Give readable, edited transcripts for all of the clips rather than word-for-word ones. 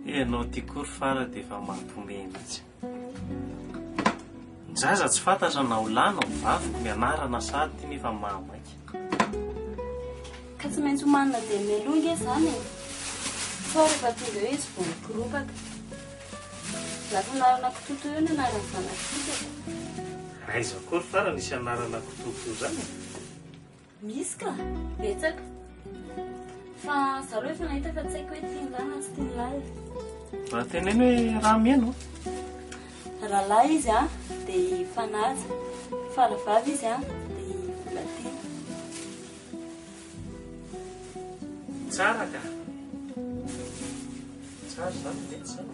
Ianao ty kory fara dia efa mampihomehy mihitsy. Ny zaza tsy fantatra na ho lahy na ho vavy mianarana sady ty nefa mahamaika. Ka tsy maintsy homanina dia melonga izany e. Sao rehefa tonga eo izy vao mikorobaka. Lafinarana kototo io no anarany zanak'isaka. Aiza kory fara nisy anarana kototo zany? Misy ka, betsaka. Fa zareo efa nahita fa tsy haiko hoe tiany lahy na tsy tiany lahy. Raha teneny hoe raha mihaino? Raha lahy izy dia fanaja. Fa raha vavy izy dia volatiny. Tsara ka. Tsara zany mety zany.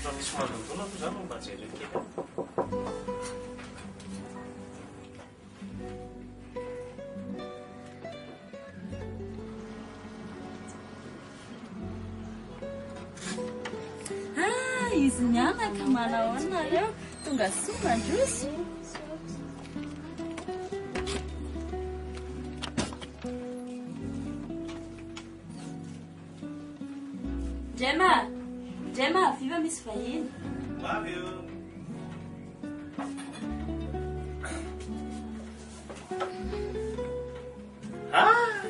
Raha misy mandondona koa zany mba jereo kely. Izy mianaka manahoana nareo tonga soa mandroso. Jema, viva misy vahiny. Avy eo.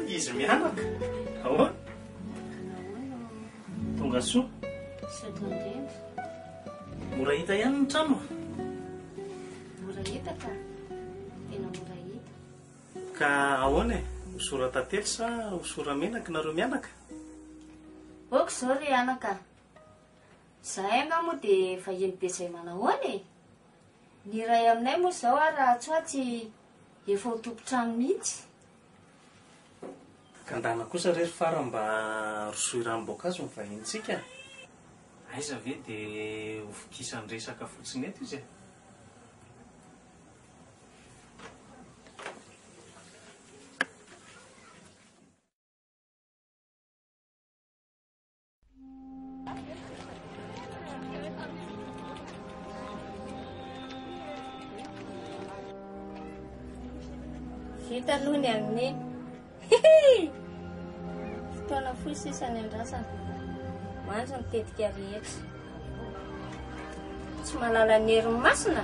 Izy mianaka. Ahoana? Tonga soa. Sadandrendra. Mora hita ihany ny trano. Mora hita ka. Tena mora hita. Ka ahoana e? Hosora tantely sa hosora menaka nareo mianaka? Oko zao ry anaka. Zahay nga moa dia vahiny be izay manahoana e. Ny ray aminay moa zao raha tsoatsy efa ho tompo-trano mihitsy. Ka andana kosa rery fara mba rosoy ranom-boankazo ny vahintsika. Aiza ve dia hofokisan'ny resaka fotsiny eto izy e? Vita aloha ny amin'ny fotoana fohy sisany andrasana. Mandro mitetika rehetra. Tsy malala ny herin'ny masina.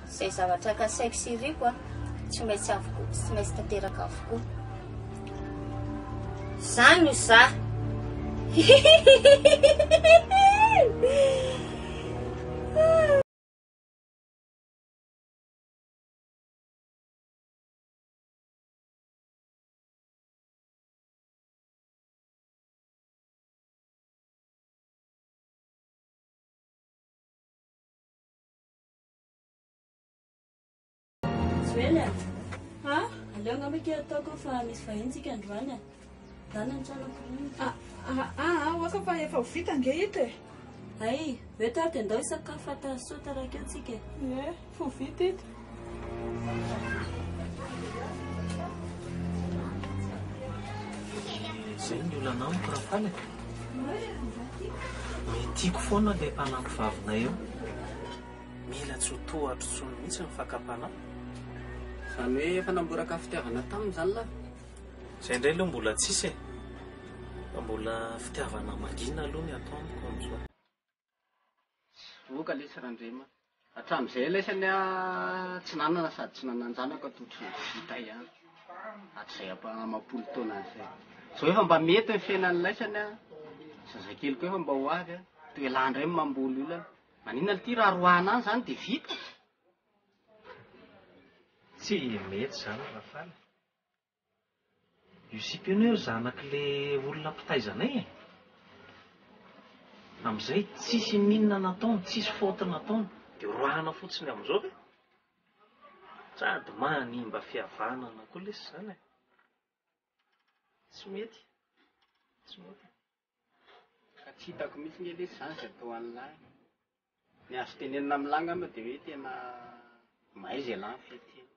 Izay zavatra kasaiko sy riko tsy maintsy avokoa, tsy maintsy tanteraka avokoa. Zany ho za. Zuela. Aleo nga mika ataoko fa misy vahintsika androany. Zany ny tranoko iny. Waka fa efa ho vita nge ito e. Ay, veto ary dia andao isakafo atasoa taraka eo tsika. Fo vita ito. Izay ny olana amiko raha faly. Metiako foana ilay mpanampy vavinay eo. Mila tsy ho tohatro tsony mihitsy ny fakapanahy. Izany hoe efa namboraka fitiavana taminy zany lahy. Izay indray aloha mbola tsisy e. Fa mbola fitiavana mangina aloha ny atao amiko amin'izao. Voka lesy randrema. Hatramin'izay lesany tsy nanana sady tsy nananjanaka totry vita ihany. Hatrizay amam-polo taona izay. Zao efa mba mety ny fiainany laisany zazakely koa efa mba ho avy toa landray mamboly olana. Maninona ty raha roahana any zany dia vita. Tsy mety zany raha faly. Io sipionero zanak'ilay olona mpitaizanay e. Amin'izay tsisy minina nataony, tsisy faute nataony, dia roahana fotsiny amin'izao ve? Sady manimba fihavanana koa lesy zany e. Tsy mety. Tsy mety. Ka tsy hitako mihitsy nge lesy zany izay atao an'lahy. Ny azo tenenina amin'ny lahy ngamba dia hoe tena mahay izay lahy ny fehiteny.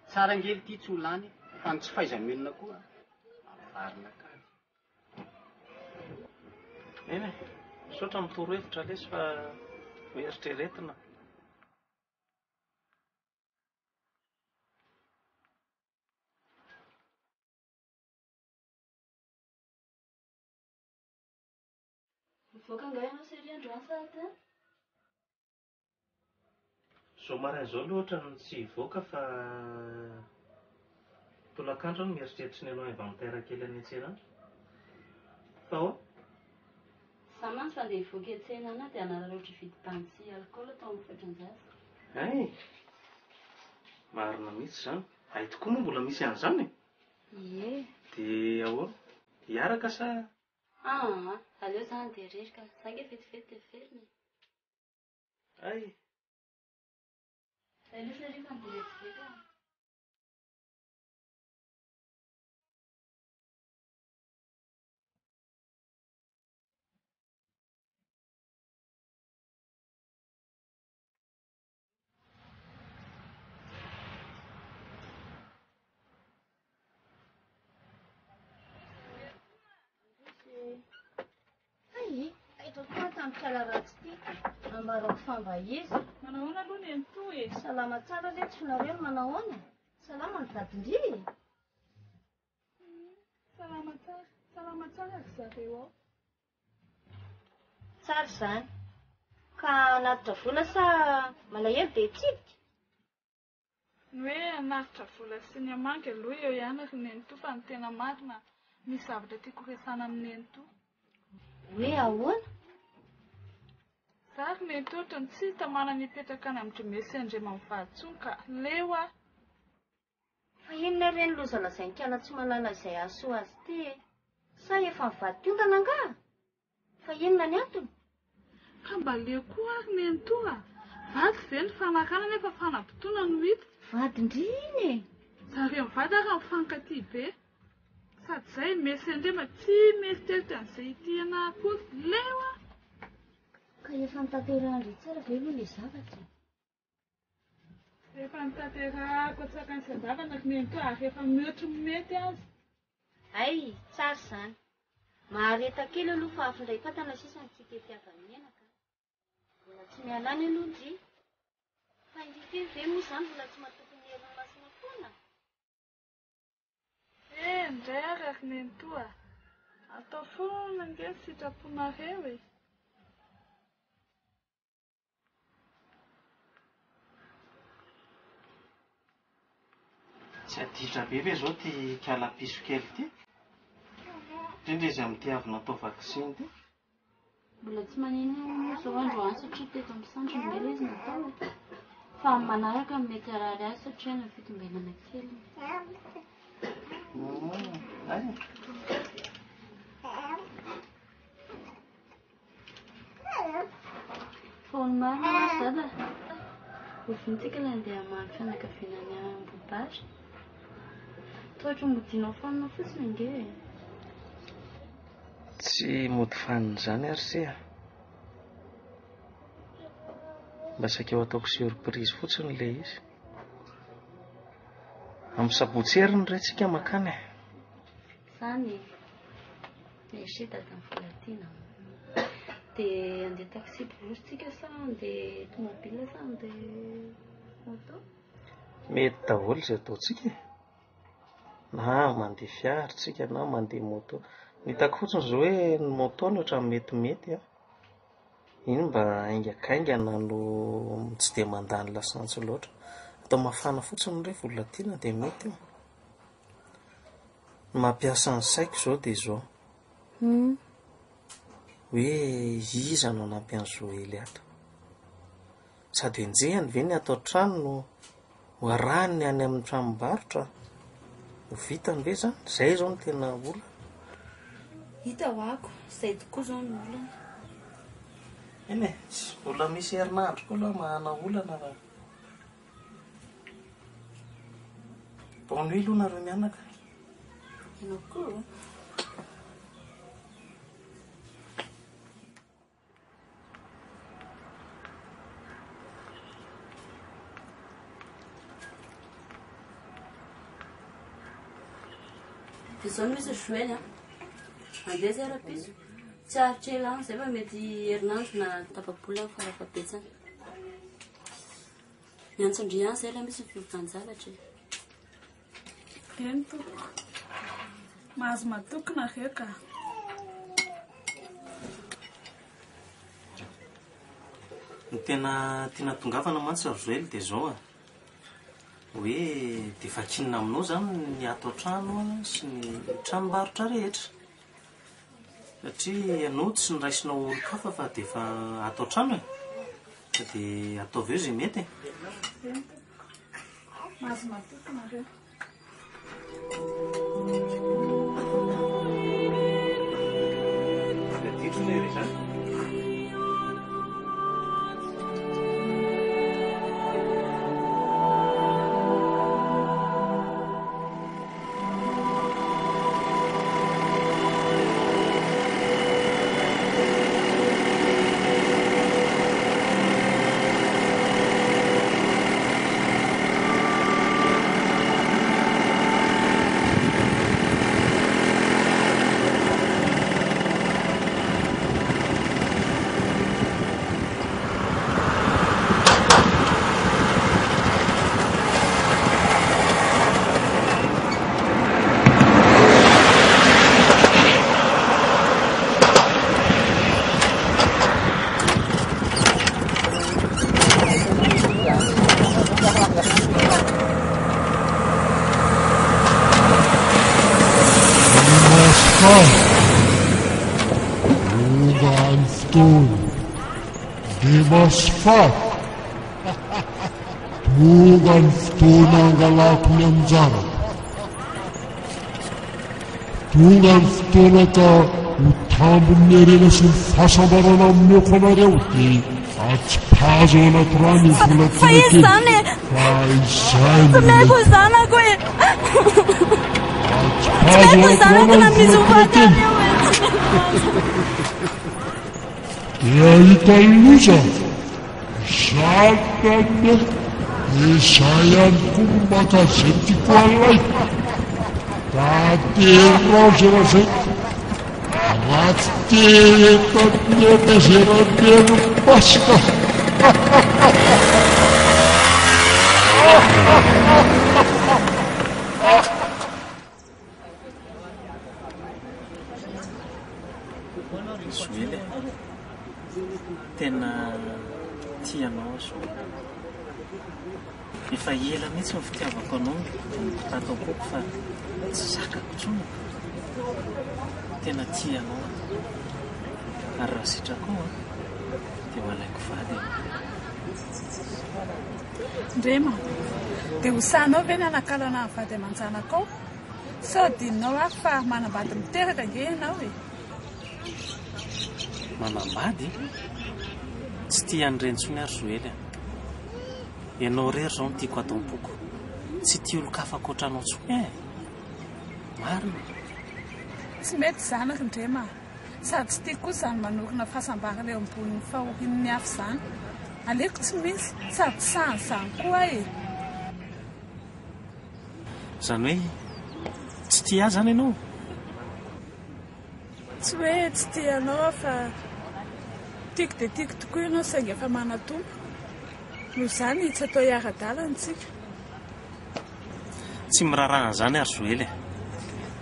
Tsara ngely ty tsy ho lany fa ny tsy faizamelona koa avarina kajy. Eny e, misaotra mitoro hevitra lesy fa ho eritreretina. Voaka nga ianao sery androany sa ty? Somaran'izao loatra ny tsy hivoaka fa tolakandro no mieritreritra ny ianao inventaire kely any an-tsena any. Fa ao? Za mantsy fa andeha hivoaka an-tsena ana dia anarara ohatry vidy tany sy alcool atao amin'ny fotran-jaza. Ay! Marina mihitsy izany. Ay tokoa moa mbola misy an'izany e. Ie. Dia ahoana? Hiaraka sa? Aleo izany dia irery ka za nge vetivety dia verina. Ay! Aleo sery fa andeha vetivety a. Aitako tamin'ny fiala ratsy ity ambarako famba izy. Manahoana aloha ny ento e? Salama tsara le tsy nareo no manahoana? Salama ny vadin-dry. Salama tsara ry zareo ao. Tsara izany. Ka hanatitra vola sa malahelo dia hitsidika? Ny hoe hanaritra vola sy ny hamangy aloha eo ihany ry nento fa ny tena marina misy zavatra tiako resana amin'ny nento. Hoe ahoana? Za ry nento ohatra ny tsy hita manana hipetraka any amin'ny Drimesy Andrema mivaditsony ka leo aho. Fa inona ireny loza lazain-kiana tsy malala izay ahasoa azy ty e? Sa efa mivady tiondana angaha? Fa inona ny antony? Ka mba leo koa ary nento a. Vady ve ny fanakana nefa fanabotona no hita. Vadin-driny e. Zareo mivady ary mifankatia be. Sady izay Mesy Andrema tsy mieritreritra an'izay ity anahy koa leo a. Ka efa nitanterahany tsara ve aloha ilay zavatra? Efa nitanterahako atsaka ny sandavana ry nento ary efa mihoatra mety azy. Ay, tsara izany. Mahareta kely aloha fa afindray fatana sisa ny tsiketiavany menaka. Mbola tsy mialany aloha ndry. Fa indrifiny ve moa izany mbola tsy matoky ny hery masina foana? Indray ary ry nento a. Atao foana nge ny sitraponareo e. Tsy aditra be ve izao ty kalapiso kely ty? Indrindra izy amin'ny tiavina atao vaksiny ty. Mbola tsy manino izao androany satria teto amin'ny sandro ngela izy natao. Fa amin'ny manaraka mety arary azy satria ny fitombenana kely. Ay. Faony marina azy dada. Ovintsika ilay andeha hamaky fianakaviana any Ambobary. Toatra modinao fanina fotsiny nge. Tsy mody fanina izany ary se. Mba saika ho ataoko surprise fotsiny ilay izy. Amin'ny sabotsy heriny ray tsika makany. Izany mieritreritra tamin'ny volatiana. Dia andeha taxi borositsika sa andeha tomobile sa andeha moto? Mety daholo izay ataontsika. Na mandeha fiara tsika na mandeha moto. Ny hitako fotsiny izao hoe ny moto ny ohatran'ny metimety a. Iny mba aingakaingana no tsy dia mandany lasantsy loatra. Atao mafana fotsiny ray volatiana dia mety io. Ny mampiasa ny saiko izao dia izao. Hoe iza no hanampy an'i Joely ato. Sady enjehany ve ny ato an-trano no arahany any amin'ny tranom-barotra. Ho vitany ve izany? Izay izao no tena olana. Hita ho ako, izay tokoa izao ny olana. Eny e, mbola misy herinandro koa aloha mahana olana raha. Bonne nuit aloha nareo mianaka. Ianao koa? Izao misy Joely a. Andeha zay rapiso. Tsy aritrela any izay fa mety herinandro na tapabola amin'ny fara-fahabetsany. Miantsondry any izay ilay misy ny fivokan-javatra. Eny tompoko. Mahazo matokona reo ka. Ny tena tongavana mantsy ry Joely dia zao hoe dia vakinina aminao zany ny ato an-trano sy ny tranombarotra rehetra satria ianao tsy niraisinao olo-kafa fa dia efa ato an-trano dia ataovy eo izay mety mahazo matoky nareo ditro ilay rehetra Dimasfat Tugan fotoana angalako ny anjara Tugan fotoana ka ho tambon'ny arena sy ny fahasambarana amineko anareo dia atsipazo ao anaty rano vola tena kely fa izay Komeko zanako e atsipazo ao anaty rano vola tena kely dia hita loza Zaltane izay ihany koa maka izay tiako an'ilay taterao zay razety raha tsy tetan'ny amezerantelo pasika Joely tena tianao efa ela mihitsy ny fitiavako anao tato akoko fa tsy zakako intsony tena tianao ary raha sitrako dia ho alaiko vady Ndrema dia hosanao ve ny anakalana ny vady aman-janakao sao dinao aho fa manambady miteraka nge ianao e manambady tsy tia an'ireny ary Joely ianao rery zao no tiako atao am-poko tsy tia olo-kafa ankoatranao tsony marina tsy mety zanaka Ndrema sady tsy tiako kosa zany manokana fahasambarana eo ambonin'ny fahorin'ny hafa zany aleko tsy misy sady sany zany koa e zany hoe tsy tia azy zany ianao tsy hoe tsy tianao fa tiako dia tiako tokoa ianao saingy efa manatompo noho zany tsy atao hiara-dalantsika tsy mirarahana zany ary Joely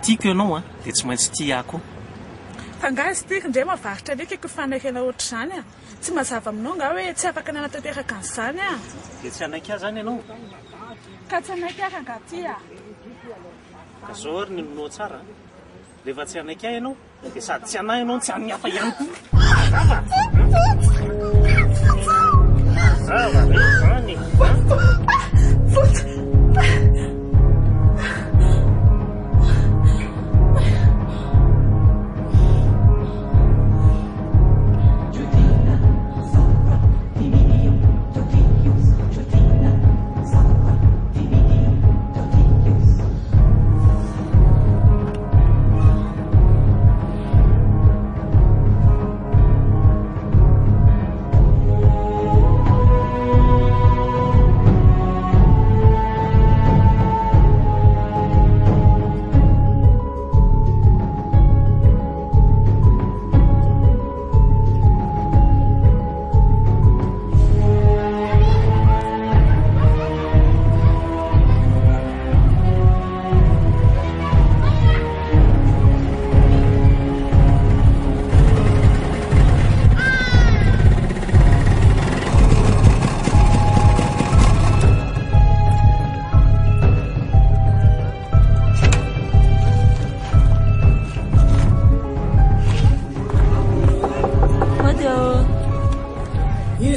tiako ianao dia tsy maintsy tia ako fa nga sy tiako Ndrema varotra lekako fanakena ohatr' zany tsy mazava aminao nga hoe tsy afaka nanatanteraka an'izany dia tsy anaiky ahy zany ianao ka tsy anaiky aha nga ty ka zao ary ny nonao tsara rehefa tsy anaiky ahy ianao dia sady tsy anahy ianao tsy amin'ny hafa ihany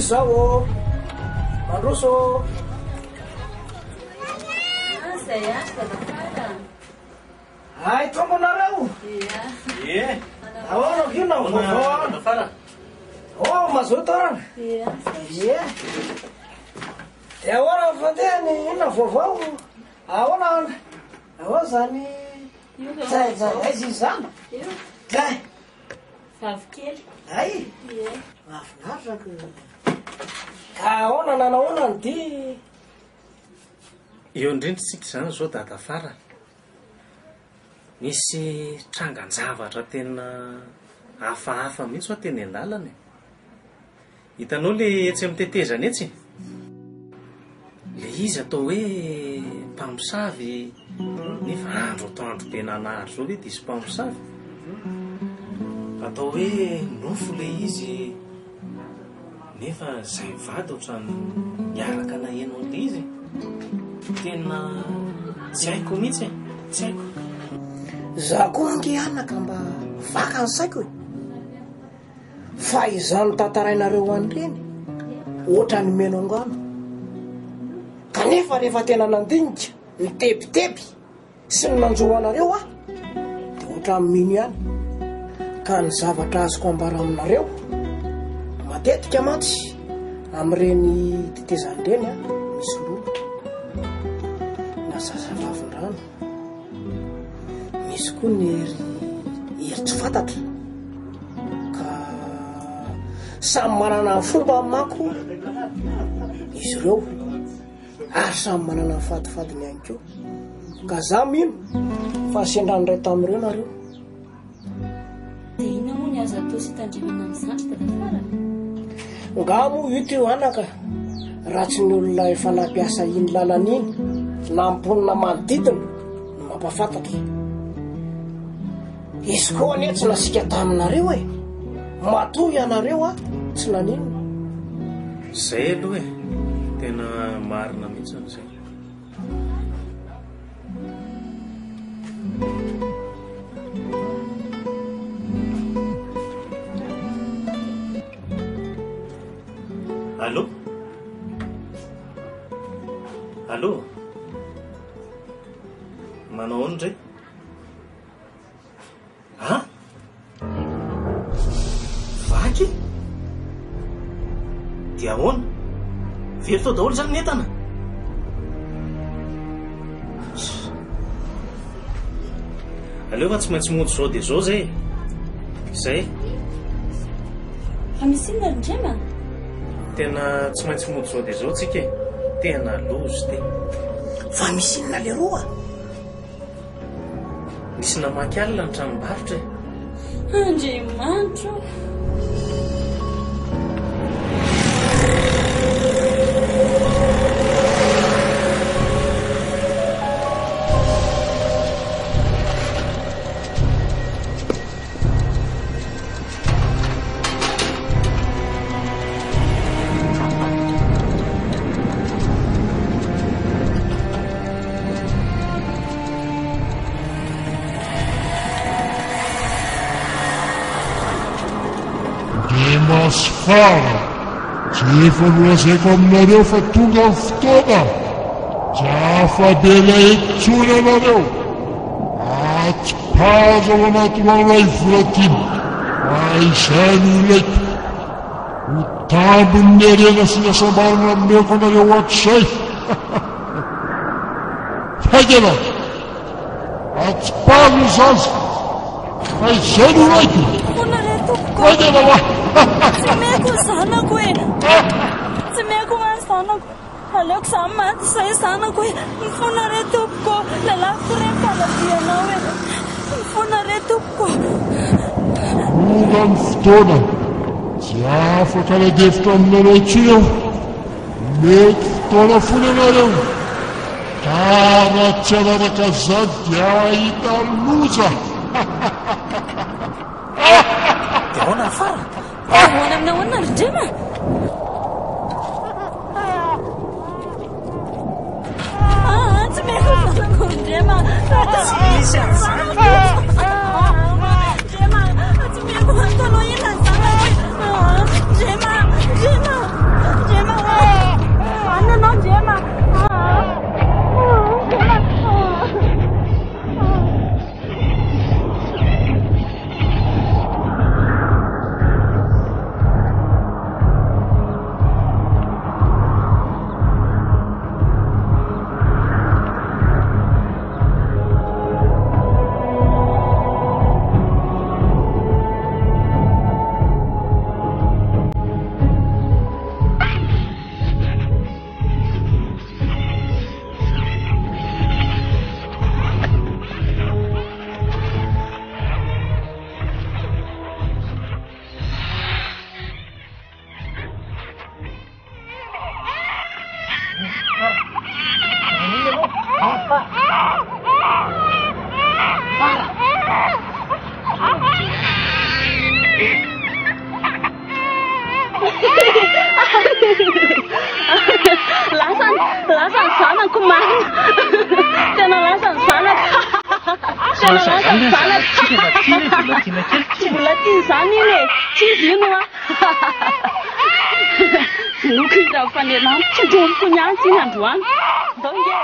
zao mandroso zay azy dadafara. ay tombonareo ahoana io na vaovao oh mazoto arana de ahoana fantehany inona vaovao ahoana ahoa zany zay aizy izy zany zay vavikely. ay mahafinaritra ka ahoana nanahoana ny dy eo indrindratsika zany zao dadafara misy trangan-javatra tena hafahafa mihitsy hoa teny an-dalana hitanao le etsy amin'ny tetezana etsy le izy atao hoe mpamosavy nefa andro atao andro be nanahary zao ve de izy mpamosavy atao hoe nofo le izy nefa zay mivady ohatrany miaraka nahenao le izy tena tsy haiko mihitsy tsy haiko za koa ange anaka mba vaka ny saiko e fa izany tantarainareo an'ireny ohatra ny meno angano kanefa rehefa tena nandinika mitebiteby sy ny nanjohanareo ah de ohatra mino ihany ka ny zavatra azoko ambara aminareo matetika mantsy am'ireny tetezany reny a misy loto na zazavavindrano misy koa ny hery tsy fantatra ka samy manana ny fomba mako izy ireo ary samy manana ny fadifadiny ihany keo ka za mino fa sendranoray tamin'ireo nareo de ina moa ny azo atao sy tandremana am'zany dadafara ngamo ito io anaka raha tsy ny olona efa nampiasa iny lalana iny na mponina manodidina no mampafantatra izy koa ane tsy nasika taminareo e matoy ianareo a tsy naninona zay aloha e tena marina mihitsy an'izay allô allô manao any ndray ha vaky de ahoana very tao daholo zany netana aleo fa tsy maintsy mody zao de zao zay fa misy inona rindrema tena tsy maintsy mody zao de zao tsika e tena lozy te fa misy inona le roa misy namaky alina ny tranombarotra e andriamanitro Masfara tsy efa nolazaiko aminareo fa tonga ny fotoana tsy afa-be ilay etsona anareo aty-pazo ao anaty ranoray volatiny fa izay no ilaiko ho tambony ny arena sy ny asambarana ameko anareo hatrizay faikana aty-pazo zaza fa izay no ilaiko faikana wa tsy meko zanako e tsy meko many zanako aleoko zany maty zay zanako e mifona re tompoko lalafiko re mpalavianao e mifona re tompoko tonga ny fotoana tsy afaka nadefitra aminareo intsony aho mety fotoana fony anareo ka raha tsy anaraka zany dia ahita loza de ahoana afara ahoana amina ahoana rindrema tsy meko zanako rindrema tsisy an'izany rindrema tsy meko antanao ina zanako rindrema Tsy vola tiany izany iny e. Tsy izy ino a. Nuk ira fanenano tsy doriko niantsy iny androany. Ndao nge.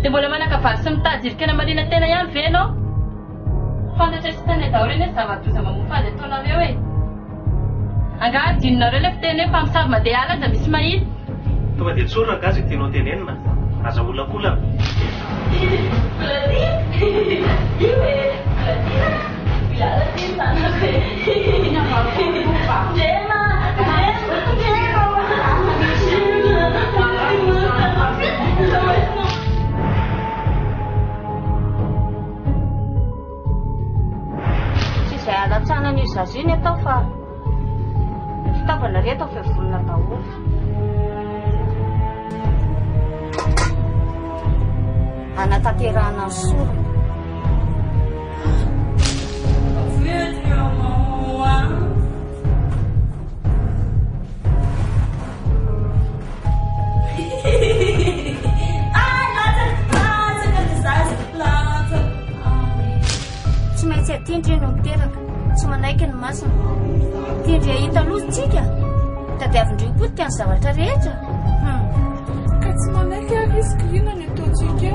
Mbola manakavaly sy mitady irikana marina tena ihany ve ianao? Fantatra sy tany daholo eny zava-doza mamofady ataonareo e. Anga adinonareo le fiteny hoe mpamosavy mandeha ala aza misy mahita. Tonga dia tsorina gazy tianao tenenina. Aza olakolana. Izay alatsana ny zazo iny atao fa fitaovana reto ao fevolona daholo. Anatanterahana ny sorona. Tsy maintsy atindry no miteraka, tsy manaiky ny masina. Tindry ahita lositsika, tadiavindrio potika ny zavatra rehetra. Ka tsy manaiky ariskirina ny ataontsika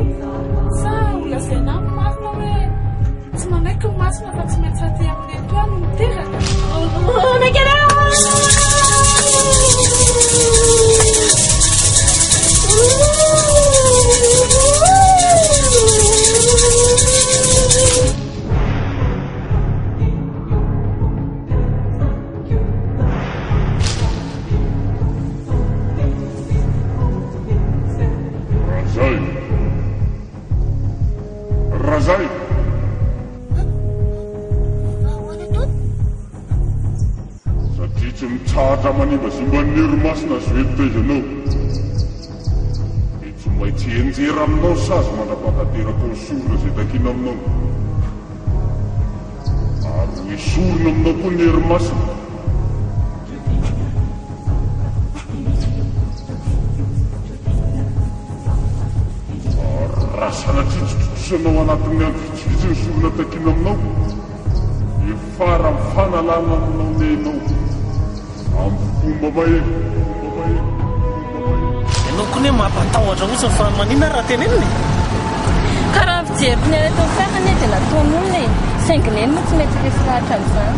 sa olazaina ny marina hoe tsy manaiky ny masina fa tsy maintsy aty amin'ny etoany no miteraka. Razai! Satria tsy mitsahatra manimba simba ny nerimasina azo etoteizanao. Dia tsy maintsy enjera aminao sazy mandrapatanteraka ny sorona izay takina aminao. Ary hoe sorona aminao koa nerimasina. Sanao anatin'ny andro vitsivitsy ny sorona takina aminao, dia fara mifanalana aminao nenao amin'ny fomba mahely. Ianao koa hoe mampatahotra ohatsy ny fanamanina raha tenenina. Karaha fijeriny ilay tao farany dia nataon'olona e. Saingy neny moa tsy mety resy lahatra amin'izany.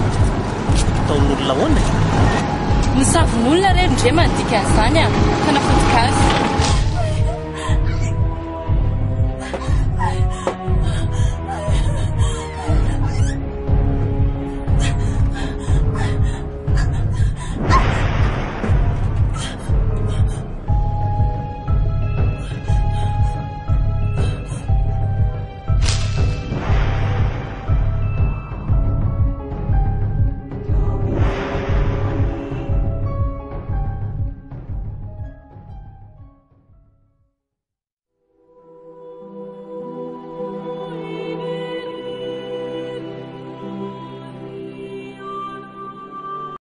ataon'olona hoana misavon'olona reny ndre mandika an'izany a fa nafoty gasy